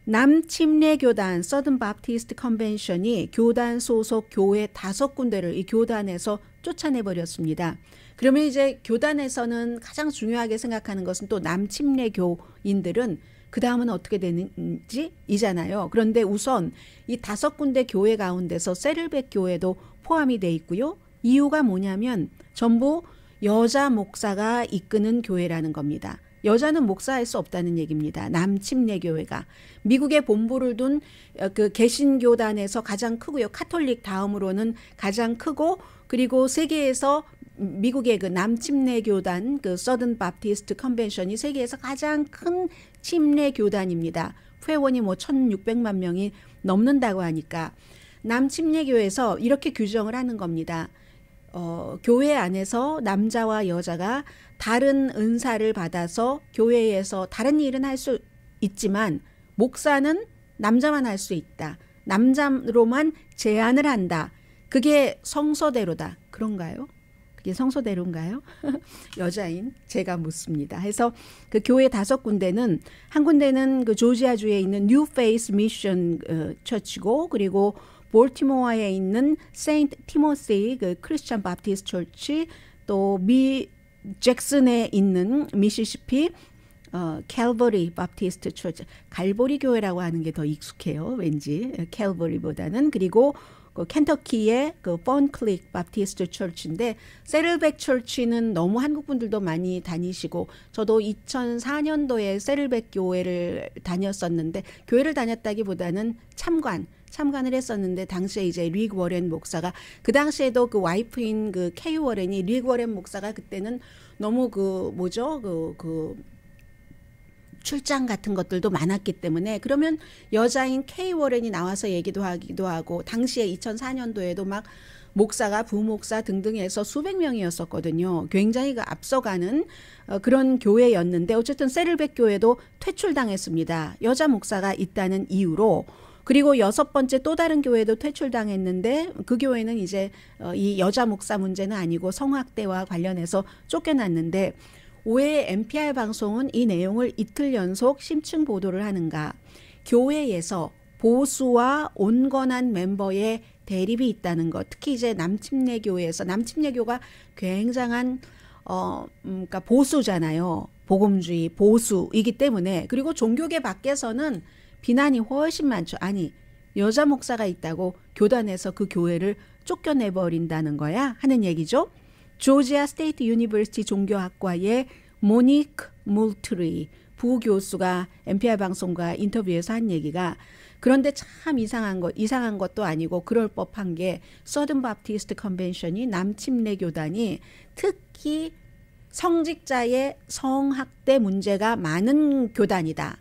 남침례교단 서든 바프티스트 컨벤션이 교단 소속 교회 5군데를 이 교단에서 쫓아내버렸습니다. 그러면 이제 교단에서는 가장 중요하게 생각하는 것은 또 남침례교인들은 그 다음은 어떻게 되는지 이잖아요. 그런데 우선 이 5군데 교회 가운데서 세를백 교회도 포함이 돼 있고요. 이유가 뭐냐면 전부 여자 목사가 이끄는 교회라는 겁니다. 여자는 목사할 수 없다는 얘기입니다. 남침례교회가 미국에 본부를 둔 그 개신교단에서 가장 크고요. 카톨릭 다음으로는 가장 크고, 그리고 세계에서 미국의 그 남침례교단 그 서든 바프티스트 컨벤션이 세계에서 가장 큰 침례교단입니다. 회원이 뭐 1,600만 명이 넘는다고 하니까 남침례교에서 이렇게 규정을 하는 겁니다. 교회 안에서 남자와 여자가 다른 은사를 받아서 교회에서 다른 일은 할 수 있지만 목사는 남자만 할 수 있다. 남자로만 제한을 한다. 그게 성서대로다. 그런가요? 그게 성서대로인가요? 여자인 제가 묻습니다. 해서 그 교회 5군데는, 한 군데는 그 조지아주에 있는 뉴 페이스 미션 처치고, 그리고 볼티모어에 있는 세인트 티모시 그 크리스천 바프티스트 처치, 또 미 잭슨에 있는 미시시피 캘버리 바프티스트 처치, 갈보리 교회라고 하는 게 더 익숙해요. 왠지 캘버리보다는. 그리고 그 켄터키의 그 펀클릭 바프티스트 처치인데, 세를백 처치는 너무 한국 분들도 많이 다니시고, 저도 2004년도에 세를백 교회를 다녔었는데, 교회를 다녔다기보다는 참관을 했었는데, 당시에 이제 릭 워렌 목사가, 그 당시에도 그 와이프인 그 케이 워렌이, 릭 워렌 목사가 그때는 너무 출장 같은 것들도 많았기 때문에, 그러면 여자인 케이 워렌이 나와서 얘기도 하기도 하고, 당시에 2004년도에도 막 목사가 부목사 등등 해서 수백 명이었었거든요. 굉장히 그 앞서가는 그런 교회였는데, 어쨌든 세를백 교회도 퇴출당했습니다. 여자 목사가 있다는 이유로. 그리고 6번째 또 다른 교회도 퇴출당했는데, 그 교회는 이제 이 여자 목사 문제는 아니고 성학대와 관련해서 쫓겨났는데, 왜 NPR 방송은 이 내용을 이틀 연속 심층 보도를 하는가? 교회에서 보수와 온건한 멤버의 대립이 있다는 것. 특히 이제 남침례교회에서, 남침례교가 굉장한 그러니까 보수잖아요. 복음주의 보수이기 때문에. 그리고 종교계 밖에서는 비난이 훨씬 많죠. 아니, 여자 목사가 있다고 교단에서 그 교회를 쫓겨내버린다는 거야 하는 얘기죠. 조지아 스테이트 유니버시티 종교학과의 모니크 물트리 부교수가 NPR 방송과 인터뷰에서 한 얘기가, 그런데 참 이상한 것도 아니고 그럴 법한 게, 서든 바프티스트 컨벤션이 남침례교단이 특히 성직자의 성학대 문제가 많은 교단이다.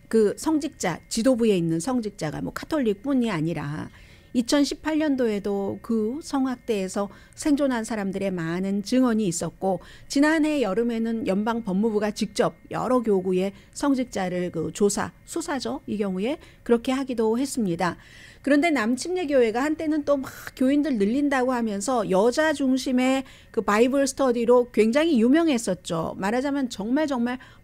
그 성직자, 지도부에 있는 성직자가 뭐 카톨릭뿐이 아니라 2018년도에도 그 성학대에서 생존한 사람들의 많은 증언이 있었고, 지난해 여름에는 연방 법무부가 직접 여러 교구의 성직자를 그 수사죠. 이 경우에 그렇게 하기도 했습니다. 그런데 남침례교회가 한때는 또 막 교인들 늘린다고 하면서 여자 중심의 그 바이블 스터디로 굉장히 유명했었죠. 말하자면 정말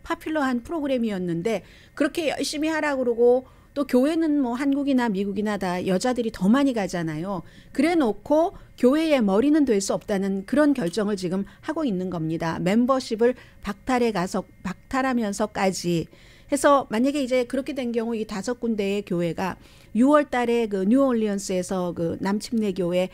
파퓰러한 프로그램이었는데, 그렇게 열심히 하라고 그러고, 또 교회는 뭐 한국이나 미국이나 다 여자들이 더 많이 가잖아요. 그래 놓고 교회의 머리는 될 수 없다는 그런 결정을 지금 하고 있는 겁니다. 멤버십을 박탈하면서까지 해서, 만약에 이제 그렇게 된 경우 이 5군데의 교회가 6월 달에 그 뉴올리언스에서 그 남침례교회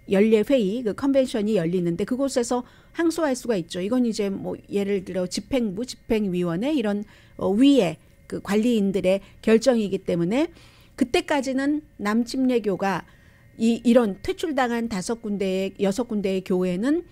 연례회의, 그 컨벤션이 열리는데, 그곳에서 항소할 수가 있죠. 이건 이제 뭐 예를 들어 집행부, 집행위원회 이런 위에 그 관리인들의 결정이기 때문에, 그때까지는 남침례교가 이런 퇴출당한 6군데의 교회는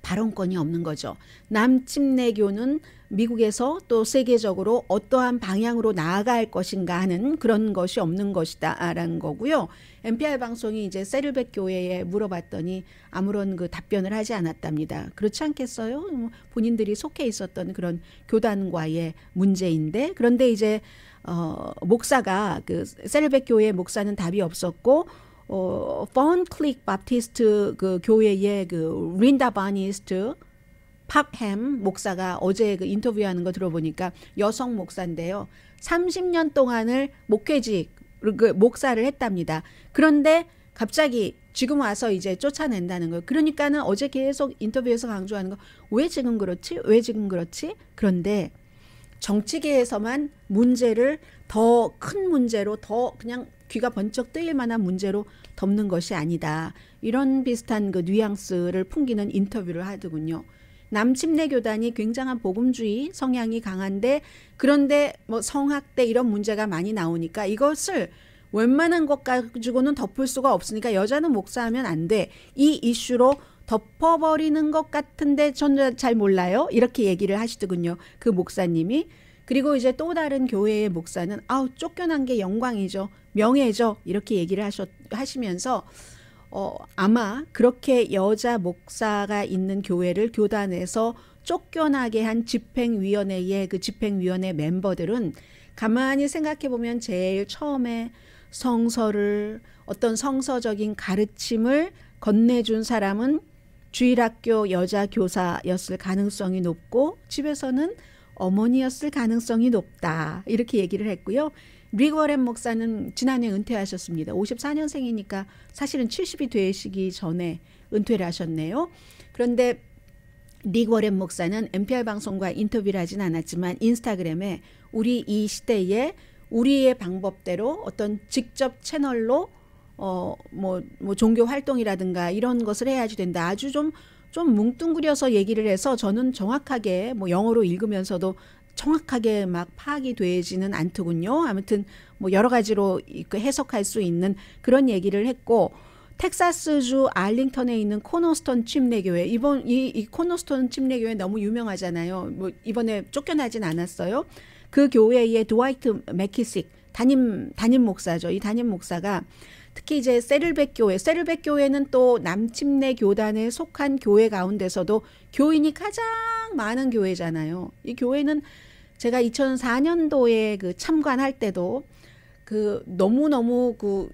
발언권이 없는 거죠. 남침례교는 미국에서 또 세계적으로 어떠한 방향으로 나아갈 것인가 하는 그런 것이 없는 것이다라는 거고요. NPR 방송이 이제 세를백 교회에 물어봤더니 아무런 그 답변을 하지 않았답니다. 그렇지 않겠어요? 본인들이 속해 있었던 그런 교단과의 문제인데, 그런데 이제 목사가 그 세를백 교회 목사는 답이 없었고, 펀클릭 바프티스트 그 교회의 그 린다 바니스트 팝햄 목사가 어제 그 인터뷰하는 거 들어보니까, 여성 목사인데요. 30년 동안을 목회직, 그 목사를 했답니다. 그런데 갑자기 지금 와서 이제 쫓아낸다는 거예요. 그러니까는 어제 계속 인터뷰에서 강조하는 거, 왜 지금 그렇지? 왜 지금 그렇지? 그런데 정치계에서만 문제를 더 큰 문제로, 더 그냥 귀가 번쩍 뜨일 만한 문제로 덮는 것이 아니다. 이런 비슷한 그 뉘앙스를 풍기는 인터뷰를 하더군요. 남침내 교단이 굉장한 복음주의 성향이 강한데, 그런데 뭐 성학대 이런 문제가 많이 나오니까 이것을 웬만한 것 가지고는 덮을 수가 없으니까 여자는 목사하면 안 돼. 이 이슈로 덮어버리는 것 같은데 저는 잘 몰라요. 이렇게 얘기를 하시더군요. 그 목사님이. 그리고 이제 또 다른 교회의 목사는 아우 쫓겨난 게 영광이죠. 명예죠. 이렇게 얘기를 하시면서 아마 그렇게 여자 목사가 있는 교회를 교단에서 쫓겨나게 한 집행위원회의 그 집행위원회 멤버들은 가만히 생각해 보면 제일 처음에 성서를 어떤 성서적인 가르침을 건네준 사람은 주일학교 여자 교사였을 가능성이 높고 집에서는 어머니였을 가능성이 높다. 이렇게 얘기를 했고요. 릭 워렌 목사는 지난해 은퇴하셨습니다. 54년생이니까 사실은 70이 되시기 전에 은퇴를 하셨네요. 그런데 릭 워렌 목사는 NPR 방송과 인터뷰를 하진 않았지만 인스타그램에 우리 이 시대에 우리의 방법대로 어떤 직접 채널로 뭐 종교 활동이라든가 이런 것을 해야지 된다. 아주 좀 뭉뚱그려서 얘기를 해서 저는 정확하게 뭐 영어로 읽으면서도 정확하게 막 파악이 되지는 않더군요. 아무튼 뭐 여러 가지로 해석할 수 있는 그런 얘기를 했고, 텍사스주 알링턴에 있는 코너스톤 침례교회, 이 코너스톤 침례교회 너무 유명하잖아요. 뭐 이번에 쫓겨나진 않았어요. 그 교회의 드와이트 맥키식 담임 목사죠. 이 담임 목사가 특히 이제 세를백 교회는 또 남침내 교단에 속한 교회 가운데서도 교인이 가장 많은 교회잖아요. 이 교회는 제가 2004년도에 그 참관할 때도 그 너무너무 그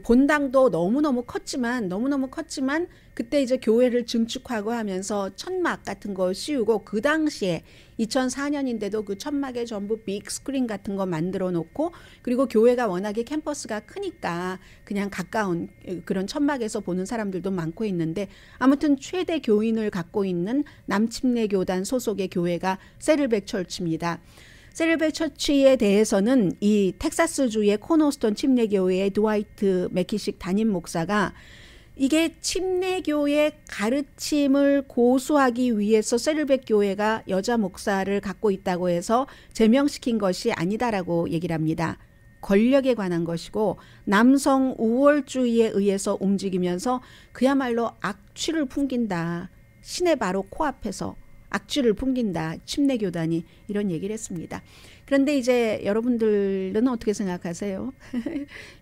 본당도 너무너무 컸지만 그때 이제 교회를 증축하고 하면서 천막 같은 거 씌우고, 그 당시에 2004년인데도 그 천막에 전부 빅 스크린 같은 거 만들어 놓고, 그리고 교회가 워낙에 캠퍼스가 크니까 그냥 가까운 그런 천막에서 보는 사람들도 많고 있는데, 아무튼 최대 교인을 갖고 있는 남침내 교단 소속의 교회가 세를백 철치입니다. 세를백 처치에 대해서는 이 텍사스주의 코너스톤 침례교회의 드와이트 맥키식 담임 목사가 이게 침례교의 가르침을 고수하기 위해서 세를백 교회가 여자 목사를 갖고 있다고 해서 제명시킨 것이 아니다라고 얘기를 합니다. 권력에 관한 것이고 남성 우월주의에 의해서 움직이면서 그야말로 악취를 풍긴다. 신의 바로 코앞에서 악취를 풍긴다. 침례교단이 이런 얘기를 했습니다. 그런데 이제 여러분들은 어떻게 생각하세요?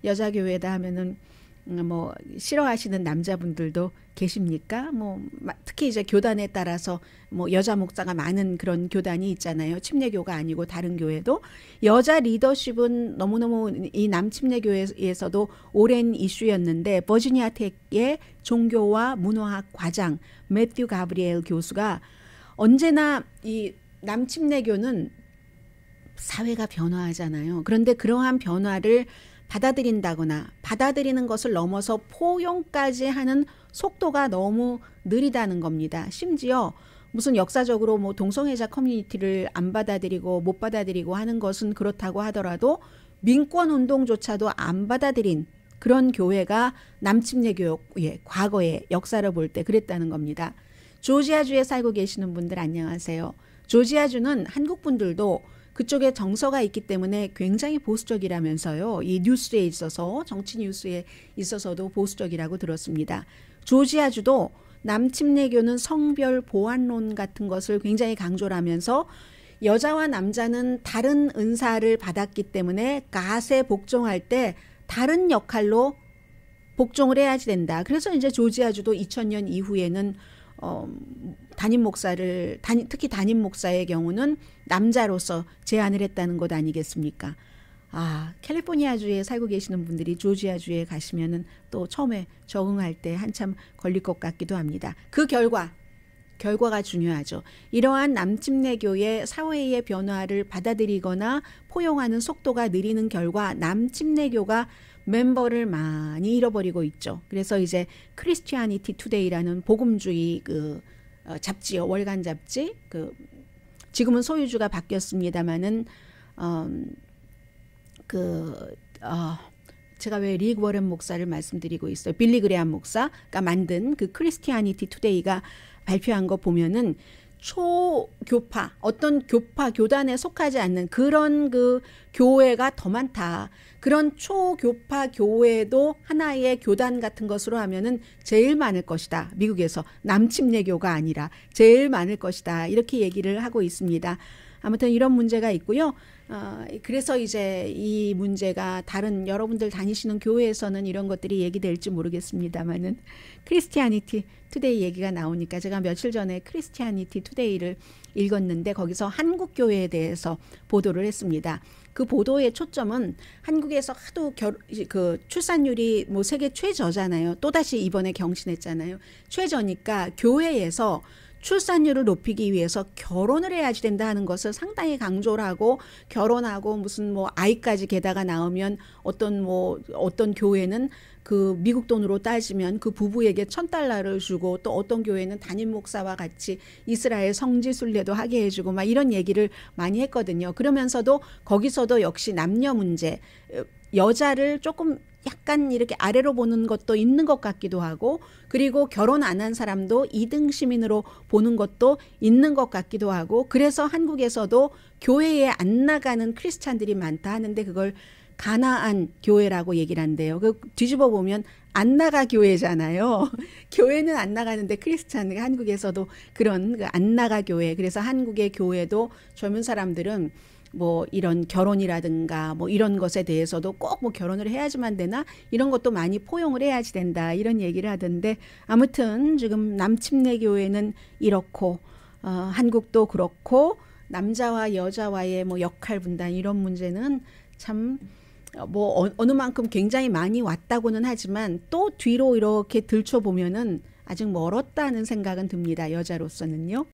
여자교회다 하면은 뭐 싫어하시는 남자분들도 계십니까? 뭐 특히 이제 교단에 따라서 뭐 여자 목사가 많은 그런 교단이 있잖아요. 침례교가 아니고 다른 교회도. 여자 리더십은 너무너무 이 남침례교회에서도 오랜 이슈였는데, 버지니아 텍의 종교와 문화학 과장 매튜 가브리엘 교수가 언제나 이 남침례교는 사회가 변화하잖아요. 그런데 그러한 변화를 받아들이는 것을 넘어서 포용까지 하는 속도가 너무 느리다는 겁니다. 심지어 무슨 역사적으로 뭐 동성애자 커뮤니티를 안 받아들이고 못 받아들이고 하는 것은 그렇다고 하더라도 민권 운동조차도 안 받아들인 그런 교회가 남침례교의 과거의 역사를 볼 때 그랬다는 겁니다. 조지아주에 살고 계시는 분들 안녕하세요. 조지아주는 한국 분들도 그쪽에 정서가 있기 때문에 굉장히 보수적이라면서요. 이 뉴스에 있어서, 정치 뉴스에 있어서도 보수적이라고 들었습니다. 조지아주도 남침례교는 성별 보완론 같은 것을 굉장히 강조를 하면서 여자와 남자는 다른 은사를 받았기 때문에 갓에 복종할 때 다른 역할로 복종을 해야지 된다. 그래서 이제 조지아주도 2000년 이후에는 특히 담임 목사의 경우는 남자로서 제안을 했다는 것 아니겠습니까? 캘리포니아주에 살고 계시는 분들이 조지아주에 가시면은 또 처음에 적응할 때 한참 걸릴 것 같기도 합니다. 그 결과 결과가 중요하죠. 이러한 남침례교의 사회의 변화를 받아들이거나 포용하는 속도가 느리는 결과 남침례교가 멤버를 많이 잃어버리고 있죠. 그래서 이제 크리스티아니티 투데이라는 복음주의 잡지요, 월간 잡지. 지금은 소유주가 바뀌었습니다만은 제가 왜 릭 워렌 목사를 말씀드리고 있어요. 빌리 그레함 목사가 만든 그 크리스티아니티 투데이가 발표한 거 보면은 초교파, 어떤 교단에 속하지 않는 그런 그 교회가 더 많다. 그런 초교파 교회도 하나의 교단 같은 것으로 하면은 제일 많을 것이다. 미국에서 남침례교가 아니라 제일 많을 것이다. 이렇게 얘기를 하고 있습니다. 아무튼 이런 문제가 있고요. 그래서 이제 이 문제가 다른 여러분들 다니시는 교회에서는 이런 것들이 얘기될지 모르겠습니다만은 크리스티아니티 투데이 얘기가 나오니까 제가 며칠 전에 크리스티아니티 투데이를 읽었는데 거기서 한국 교회에 대해서 보도를 했습니다. 그 보도의 초점은 한국에서 하도 출산율이 뭐 세계 최저잖아요. 또다시 이번에 경신했잖아요. 최저니까 교회에서 출산율을 높이기 위해서 결혼을 해야지 된다 하는 것을 상당히 강조를 하고, 결혼하고 무슨 뭐 아이까지 게다가 나오면 어떤 교회는 그 미국 돈으로 따지면 그 부부에게 $1,000를 주고, 또 어떤 교회는 담임 목사와 같이 이스라엘 성지 순례도 하게 해주고 막 이런 얘기를 많이 했거든요. 그러면서도 거기서도 역시 남녀 문제, 여자를 조금 약간 이렇게 아래로 보는 것도 있는 것 같기도 하고, 그리고 결혼 안 한 사람도 2등 시민으로 보는 것도 있는 것 같기도 하고, 그래서 한국에서도 교회에 안 나가는 크리스찬들이 많다 하는데 그걸 가나안 교회라고 얘기를 한대요. 뒤집어 보면 안 나가 교회잖아요. 교회는 안 나가는데 크리스찬, 한국에서도 그런 안 나가 교회. 그래서 한국의 교회도 젊은 사람들은 뭐 이런 결혼이라든가 뭐 이런 것에 대해서도 꼭 뭐 결혼을 해야지만 되나 이런 것도 많이 포용을 해야지 된다 이런 얘기를 하던데, 아무튼 지금 남침례 교회는 이렇고 한국도 그렇고 남자와 여자와의 뭐 역할 분단 이런 문제는 참 뭐 어느 만큼 굉장히 많이 왔다고는 하지만 또 뒤로 이렇게 들춰보면은 아직 멀었다는 생각은 듭니다. 여자로서는요.